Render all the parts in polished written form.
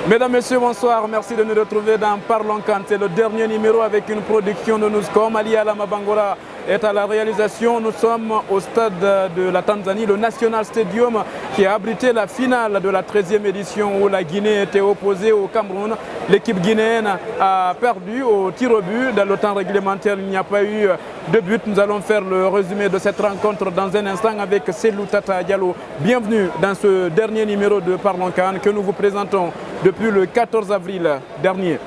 Mesdames, Messieurs, bonsoir. Merci de nous retrouver dans Parlons Quand. C'est le dernier numéro avec une production de Nuscom. Ali Alama Bangora est à la réalisation. Nous sommes au stade de la Tanzanie, le National Stadium, qui a abrité la finale de la 13e édition où la Guinée était opposée au Cameroun. L'équipe guinéenne a perdu au tir au but. Dans le temps réglementaire, il n'y a pas eu de but. Nous allons faire le résumé de cette rencontre dans un instant avec Selou Tata Diallo. Bienvenue dans ce dernier numéro de Parlons Quand que nous vous présentons depuis le 14 avril dernier.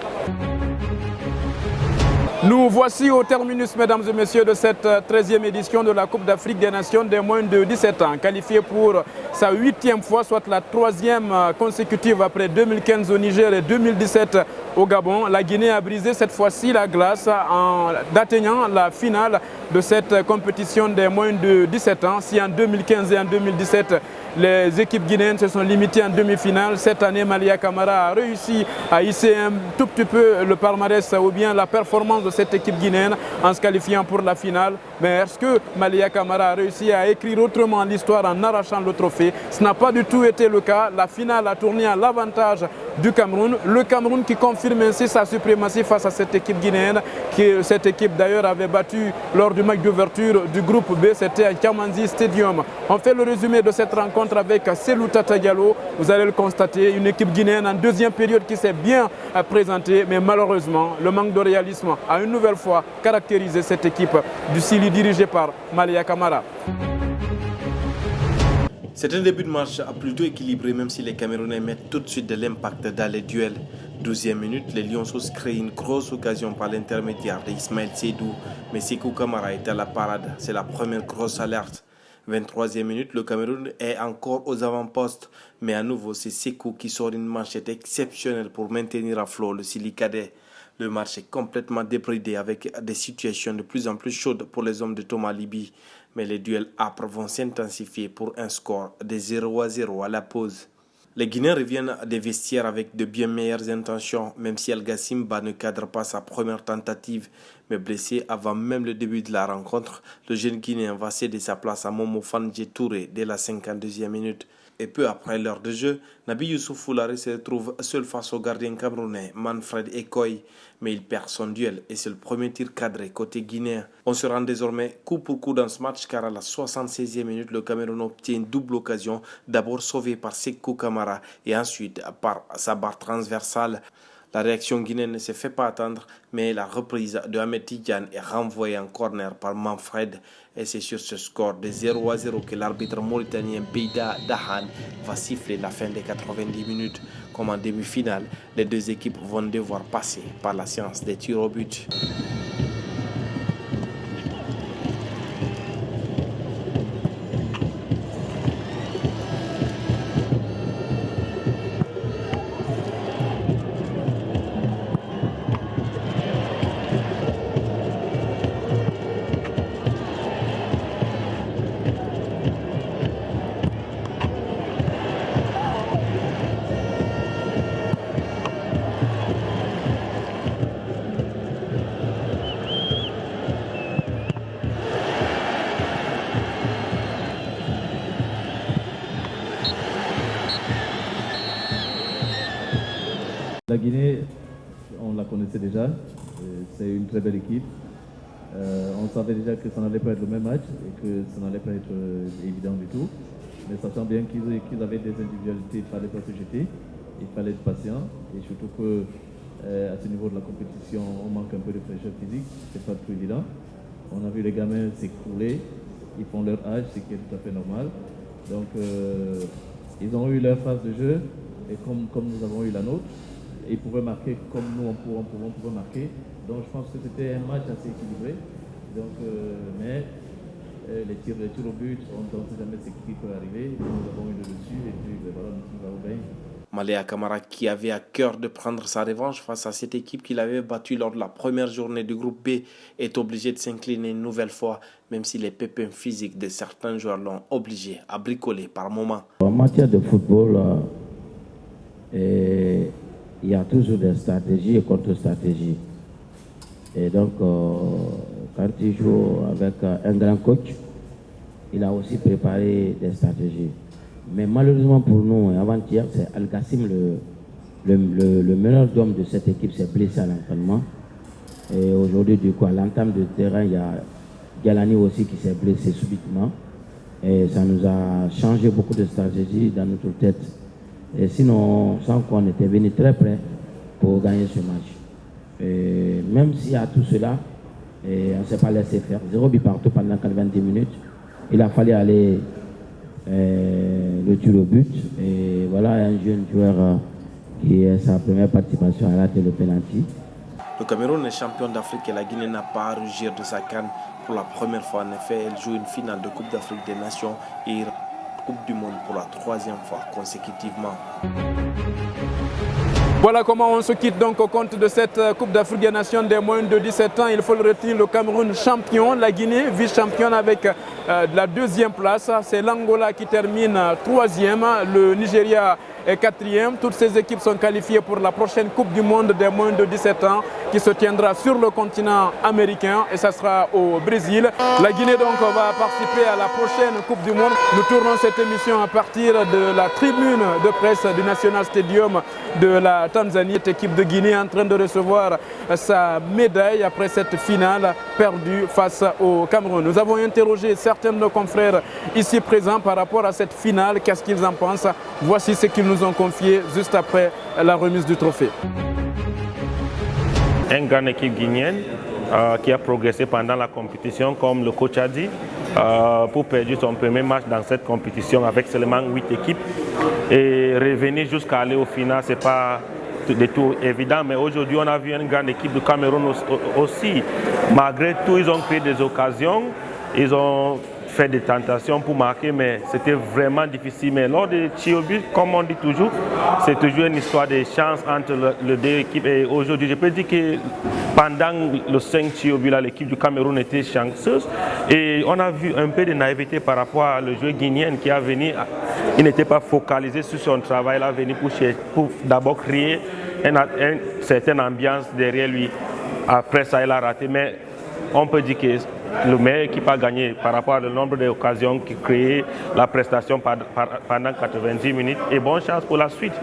Nous voici au terminus, mesdames et messieurs, de cette 13e édition de la Coupe d'Afrique des Nations des moins de 17 ans. Qualifiée pour sa 8e fois, soit la 3e consécutive après 2015 au Niger et 2017 au Gabon. La Guinée a brisé cette fois-ci la glace en atteignant la finale de cette compétition des moins de 17 ans. Si en 2015 et en 2017, les équipes guinéennes se sont limitées en demi-finale, cette année, Malia Camara a réussi à hisser un tout petit peu le palmarès ou bien la performance de cette équipe guinéenne en se qualifiant pour la finale. Mais est-ce que Malia Camara a réussi à écrire autrement l'histoire en arrachant le trophée? Ce n'a pas du tout été le cas. La finale a tourné à l'avantage du Cameroun. Le Cameroun qui confirme ainsi sa suprématie face à cette équipe guinéenne, qui cette équipe d'ailleurs avait battu lors du match d'ouverture du groupe B, c'était à Kamanzi Stadium. On fait le résumé de cette rencontre avec Selou Tata Diallo. Vous allez le constater, une équipe guinéenne en deuxième période qui s'est bien présentée, mais malheureusement, le manque de réalisme a une nouvelle fois caractérisé cette équipe du Sili dirigée par Malia Camara. C'est un début de match plutôt équilibré, même si les Camerounais mettent tout de suite de l'impact dans les duels. 12e minute, les Lionceaux créent une grosse occasion par l'intermédiaire d'Ismaël Seydou, mais Sékou Camara est à la parade. C'est la première grosse alerte. 23e minute, le Cameroun est encore aux avant-postes, mais à nouveau c'est Sékou qui sort une manchette exceptionnelle pour maintenir à flot le Sili cadet. Le match est complètement débridé avec des situations de plus en plus chaudes pour les hommes de Thomas Libi, mais les duels âpres vont s'intensifier pour un score de 0-0 à la pause. Les Guinéens reviennent des vestiaires avec de bien meilleures intentions, même si El Gassimba ne cadre pas sa première tentative. Mais blessé avant même le début de la rencontre, le jeune Guinéen va céder sa place à Momo Fandje Touré dès la 52e minute. Et peu après l'heure de jeu, Nabi Youssouf Foulari se retrouve seul face au gardien camerounais Manfred Ekoy, mais il perd son duel et c'est le premier tir cadré côté guinéen. On se rend désormais coup pour coup dans ce match car à la 76e minute, le Cameroun obtient une double occasion, d'abord sauvée par Sékou Camara et ensuite par sa barre transversale. La réaction guinéenne ne se fait pas attendre, mais la reprise de Ahmed Tidiane est renvoyée en corner par Manfred. Et c'est sur ce score de 0-0 que l'arbitre mauritanien Beida Dahan va siffler la fin des 90 minutes. Comme en demi-finale, les deux équipes vont devoir passer par la séance des tirs au but. La Guinée, on la connaissait déjà, c'est une très belle équipe. On savait déjà que ça n'allait pas être le même match et que ça n'allait pas être évident du tout. Mais sachant bien qu'ils avaient des individualités, il ne fallait pas se jeter, il fallait être patient. Et surtout qu'à ce niveau de la compétition, on manque un peu de fraîcheur physique, c'est pas tout évident. On a vu les gamins s'écrouler, ils font leur âge, ce qui est tout à fait normal. Donc ils ont eu leur phase de jeu, et comme nous avons eu la nôtre. Ils pouvaient marquer comme nous on pouvait marquer. Donc je pense que c'était un match assez équilibré. Donc, mais les tirs au but, on ne sait jamais ce qui peut arriver. Nous avons eu le dessus et puis voilà, nous avons gagné. Malia Camara, qui avait à cœur de prendre sa revanche face à cette équipe qu'il avait battue lors de la première journée du groupe B, est obligé de s'incliner une nouvelle fois, même si les pépins physiques de certains joueurs l'ont obligé à bricoler par moments. En matière de football, il y a toujours des stratégies et contre-stratégies. Et donc, quand il joue avec un grand coach, il a aussi préparé des stratégies. Mais malheureusement pour nous, avant-hier, c'est Al Gassim, le meneur d'homme de cette équipe s'est blessé à l'entraînement. Et aujourd'hui, du coup, à l'entame de terrain, il y a Galani aussi qui s'est blessé subitement. Et ça nous a changé beaucoup de stratégies dans notre tête. Et sinon, sans qu'on était venu très près pour gagner ce match. Et même s'il y a tout cela, et on ne s'est pas laissé faire. 0 but partout pendant 90 minutes. Il a fallu aller le tir au but. Et voilà un jeune joueur qui est sa première participation à rater le penalty. Le Cameroun est champion d'Afrique et la Guinée n'a pas à rougir de sa CAN. Pour la première fois, en effet, elle joue une finale de Coupe d'Afrique des Nations et Coupe du Monde pour la 3e fois consécutivement. Voilà comment on se quitte donc au compte de cette Coupe d'Afrique des Nations des moins de 17 ans. Il faut le retenir, le Cameroun champion, la Guinée vice-championne avec la 2e place. C'est l'Angola qui termine 3e, le Nigeria est 4e. Toutes ces équipes sont qualifiées pour la prochaine Coupe du Monde des moins de 17 ans qui se tiendra sur le continent américain et ça sera au Brésil. La Guinée donc va participer à la prochaine Coupe du Monde. Nous tournons cette émission à partir de la tribune de presse du National Stadium de la Tanzanie. Cette équipe de Guinée est en train de recevoir sa médaille après cette finale perdue face au Cameroun. Nous avons interrogé certains de nos confrères ici présents par rapport à cette finale. Qu'est-ce qu'ils en pensent? Voici ce qu'ils nous ont confié juste après la remise du trophée. Une grande équipe guinéenne qui a progressé pendant la compétition, comme le coach a dit, pour perdre son premier match dans cette compétition avec seulement 8 équipes. Et revenir jusqu'à aller au final, ce n'est pas du tout évident, mais aujourd'hui on a vu une grande équipe du Cameroun aussi. Malgré tout, ils ont créé des occasions, ils ont fait des tentations pour marquer, mais c'était vraiment difficile. Mais lors des tirs au but, comme on dit toujours, c'est toujours une histoire de chance entre les deux équipes. Et aujourd'hui, je peux dire que pendant le 5 tirs au but, l'équipe du Cameroun était chanceuse. Et on a vu un peu de naïveté par rapport à le joueur guinéen qui a venu. Il n'était pas focalisé sur son travail, il a venu pour d'abord créer une certaine ambiance derrière lui. Après ça, il a raté. Mais on peut dire que le meilleur équipe a gagné par rapport au nombre d'occasions qui créent la prestation pendant 90 minutes. Et bonne chance pour la suite.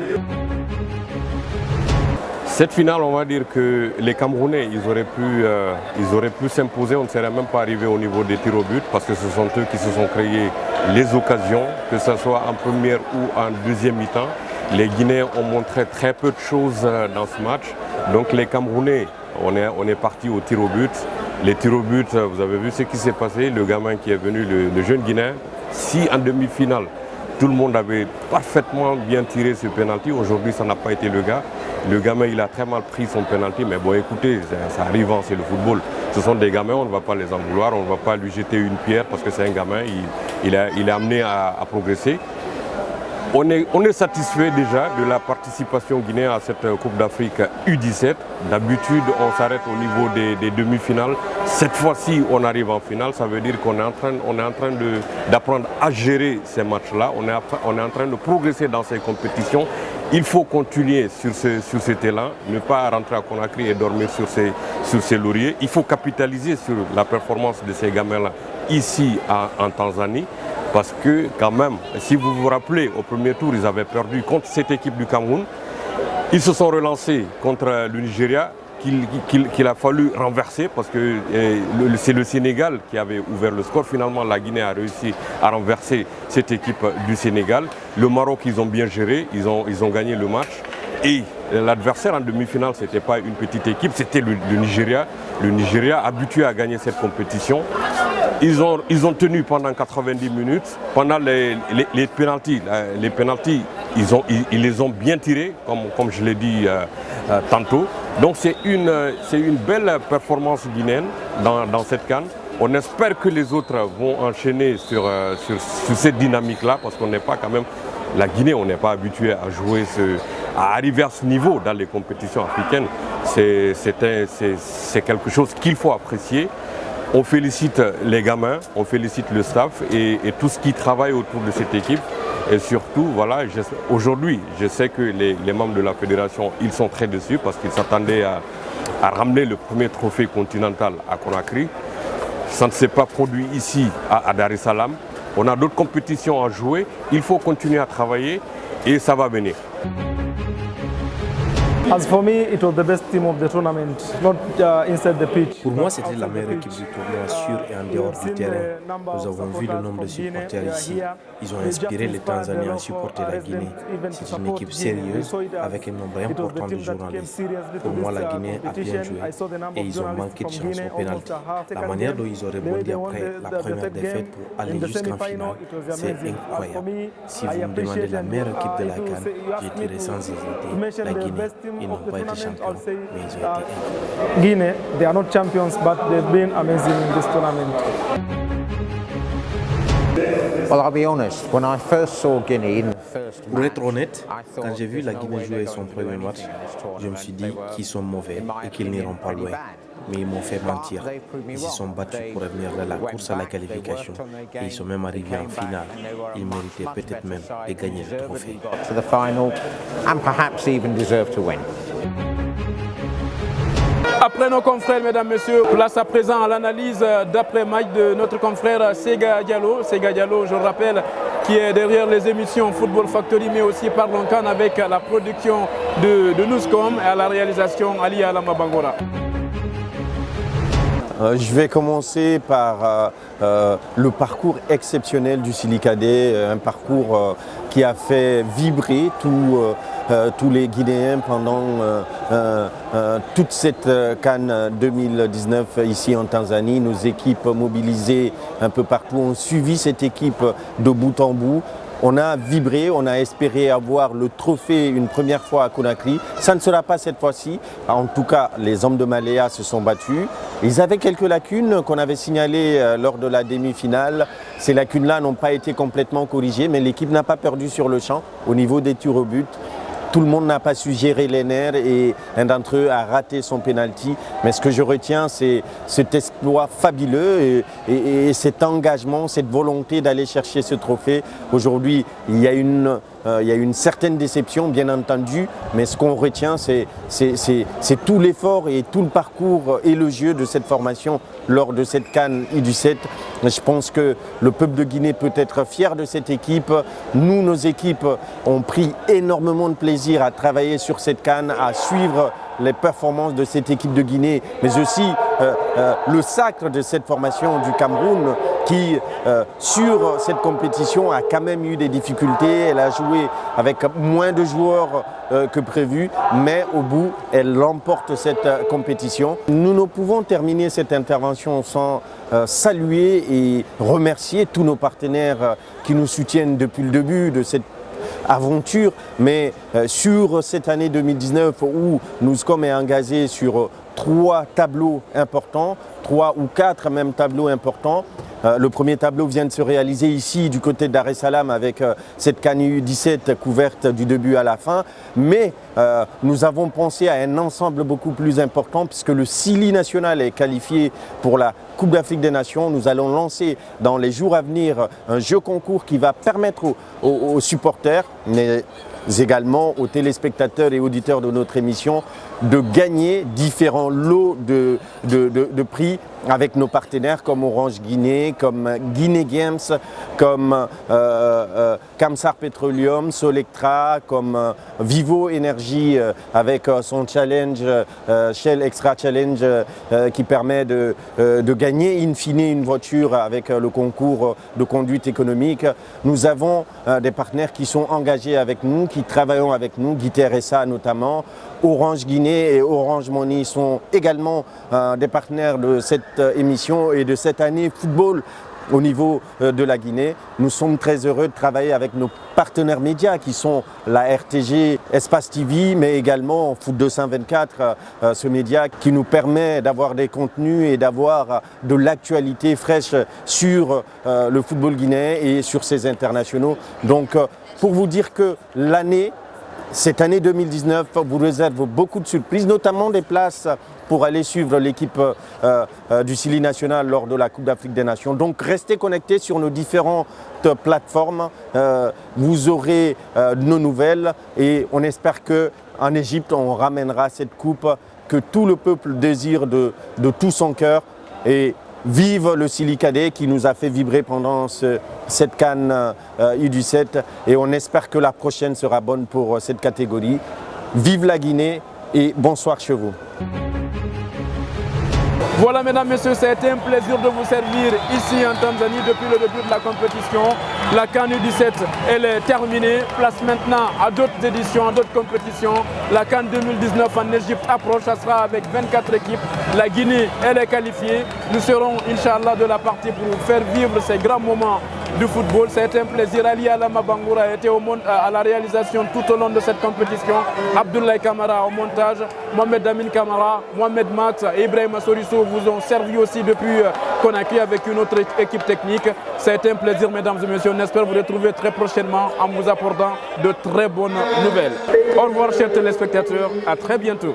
Cette finale, on va dire que les Camerounais, ils auraient pu s'imposer. On ne serait même pas arrivé au niveau des tirs au but parce que ce sont eux qui se sont créés les occasions, que ce soit en première ou en deuxième mi-temps. Les Guinéens ont montré très peu de choses dans ce match. Donc les Camerounais, on est parti au tir au but. Les tirs au but, vous avez vu ce qui s'est passé. Le gamin qui est venu, le jeune Guinéen, si en demi-finale, tout le monde avait parfaitement bien tiré ce penalty, aujourd'hui ça n'a pas été le cas. Le gamin, il a très mal pris son penalty, mais bon écoutez, ça arrive, c'est le football. Ce sont des gamins, on ne va pas les en vouloir, on ne va pas lui jeter une pierre parce que c'est un gamin, il est amené à progresser. On est satisfait déjà de la participation guinéenne à cette Coupe d'Afrique U17. D'habitude, on s'arrête au niveau des demi-finales. Cette fois-ci, on arrive en finale. Ça veut dire qu'on est en train d'apprendre à gérer ces matchs-là. On est en train de progresser dans ces compétitions. Il faut continuer sur cet élan, ne pas rentrer à Conakry et dormir sur ses lauriers. Il faut capitaliser sur la performance de ces gamins-là ici en Tanzanie. Parce que quand même, si vous vous rappelez, au premier tour, ils avaient perdu contre cette équipe du Cameroun. Ils se sont relancés contre le Nigeria, qu'il a fallu renverser parce que c'est le Sénégal qui avait ouvert le score. Finalement, la Guinée a réussi à renverser cette équipe du Sénégal. Le Maroc, ils ont bien géré, ils ont gagné le match. Et l'adversaire en demi-finale, ce n'était pas une petite équipe, c'était le Nigeria. Le Nigeria, habitué à gagner cette compétition. Ils ont tenu pendant 90 minutes. Pendant les pénaltys, ils les ont bien tirés, comme je l'ai dit tantôt. Donc c'est une belle performance guinéenne dans cette CAN. On espère que les autres vont enchaîner sur cette dynamique-là, parce qu'on n'est pas quand même... La Guinée, on n'est pas habitué à jouer, à arriver à ce niveau dans les compétitions africaines. C'est quelque chose qu'il faut apprécier. On félicite les gamins, on félicite le staff et tout ce qui travaille autour de cette équipe. Et surtout, voilà, aujourd'hui, je sais que les membres de la fédération, ils sont très déçus parce qu'ils s'attendaient à ramener le premier trophée continental à Conakry. Ça ne s'est pas produit ici, à Dar es Salaam. On a d'autres compétitions à jouer. Il faut continuer à travailler et ça va venir. As for me, it was the best team of the tournament, not inside the pitch. Pour moi, c'était la meilleure équipe du tournoi sur et en dehors du terrain. Nous avons vu le nombre de supporters ici. Ils ont inspiré les Tanzaniens à supporter la Guinée. C'est une équipe sérieuse avec un nombre important de journalistes. Pour moi, la Guinée a bien joué et ils ont manqué de chance au pénalty. La manière dont ils ont rebondi après la première défaite pour aller jusqu'en finale, c'est incroyable. Si vous me demandez la meilleure équipe de la CAN, je dirais sans hésiter la Guinée. Ils n'ont pas été champions, mais ils ont été incroyables. Guinea, they are not champions, but they've been amazing in this tournament. Well, I'll be honest, when I first saw Guinea in the first Pour match, être honnête, quand j'ai vu la Guinée jouer son premier match, je me suis dit qu'ils sont mauvais et qu'ils n'iront pas loin. Mais ils m'ont fait mentir. Ils se sont battus pour revenir dans la course à la qualification et ils sont même arrivés en finale. Ils méritaient peut-être même de gagner le trophée. to the final and perhaps even deserve to win. Après nos confrères, mesdames, messieurs, place à présent à l'analyse d'après-match de notre confrère Sega Diallo. Sega Diallo, je le rappelle, qui est derrière les émissions Football Factory, mais aussi Parlons CAN avec la production de Newscom et à la réalisation Ali Alama Bangora. Je vais commencer par le parcours exceptionnel du Silicadé, un parcours qui a fait vibrer tous les Guinéens pendant toute cette CAN 2019 ici en Tanzanie. Nos équipes mobilisées un peu partout ont suivi cette équipe de bout en bout. On a vibré, on a espéré avoir le trophée une première fois à Conakry. Ça ne sera pas cette fois-ci. En tout cas, les hommes de Maléa se sont battus. Ils avaient quelques lacunes qu'on avait signalées lors de la demi-finale. Ces lacunes-là n'ont pas été complètement corrigées, mais l'équipe n'a pas perdu sur le champ au niveau des tirs au but. Tout le monde n'a pas su gérer les nerfs et un d'entre eux a raté son penalty. Mais ce que je retiens, c'est cet exploit fabuleux et cet engagement, cette volonté d'aller chercher ce trophée. Aujourd'hui, il y a une certaine déception, bien entendu, mais ce qu'on retient, c'est tout l'effort et tout le parcours élogieux de cette formation lors de cette CAN U17. Je pense que le peuple de Guinée peut être fier de cette équipe. Nous, nos équipes, ont pris énormément de plaisir à travailler sur cette CAN, à suivre les performances de cette équipe de Guinée, mais aussi le sacre de cette formation du Cameroun qui, sur cette compétition, a quand même eu des difficultés. Elle a joué avec moins de joueurs que prévu, mais au bout, elle remporte cette compétition. Nous ne pouvons terminer cette intervention sans saluer et remercier tous nos partenaires qui nous soutiennent depuis le début de cette aventure, mais sur cette année 2019 où Newscom est engagé sur 3 tableaux importants, 3 ou 4 même tableaux importants. Le premier tableau vient de se réaliser ici du côté de Dar es Salaam avec cette CAN U17 couverte du début à la fin. Mais nous avons pensé à un ensemble beaucoup plus important puisque le Sili national est qualifié pour la Coupe d'Afrique des Nations. Nous allons lancer dans les jours à venir un jeu concours qui va permettre aux supporters, mais également aux téléspectateurs et auditeurs de notre émission de gagner différents lots de prix avec nos partenaires comme Orange Guinée, comme Guinée Games, comme Kamsar Petroleum, Solectra, comme Vivo Energy avec son challenge Shell Extra Challenge qui permet de gagner in fine une voiture avec le concours de conduite économique. Nous avons des partenaires qui sont engagés avec nous, qui travaillent avec nous, Guiter SA notamment. Orange Guinée et Orange Money sont également des partenaires de cette émission et de cette année football au niveau de la Guinée. Nous sommes très heureux de travailler avec nos partenaires médias qui sont la RTG, Espace TV, mais également Foot 224, ce média qui nous permet d'avoir des contenus et d'avoir de l'actualité fraîche sur le football guinéen et sur ses internationaux. Donc pour vous dire que cette année 2019 vous réserve beaucoup de surprises, notamment des places pour aller suivre l'équipe du Sili national lors de la Coupe d'Afrique des Nations. Donc restez connectés sur nos différentes plateformes, vous aurez nos nouvelles et on espère qu'en Égypte on ramènera cette coupe que tout le peuple désire de tout son cœur. Et vive le Silicadé qui nous a fait vibrer pendant cette CAN U17 et on espère que la prochaine sera bonne pour cette catégorie. Vive la Guinée et bonsoir chez vous. Voilà, mesdames, messieurs, ça a été un plaisir de vous servir ici en Tanzanie depuis le début de la compétition. La CAN U17, elle est terminée. Place maintenant à d'autres éditions, à d'autres compétitions. La CAN 2019 en Égypte approche, ça sera avec 24 équipes. La Guinée, elle est qualifiée. Nous serons, Inch'Allah, de la partie pour faire vivre ces grands moments du football. Ça a été un plaisir. Ali Alama Bangoura a été à la réalisation tout au long de cette compétition. Abdoulaye Kamara au montage, Mohamed Amin Kamara, Mohamed Max et Ibrahim Assorisso vous ont servi aussi depuis Conakry avec une autre équipe technique. Ça a été un plaisir, mesdames et messieurs. On espère vous retrouver très prochainement en vous apportant de très bonnes nouvelles. Au revoir, chers téléspectateurs. À très bientôt.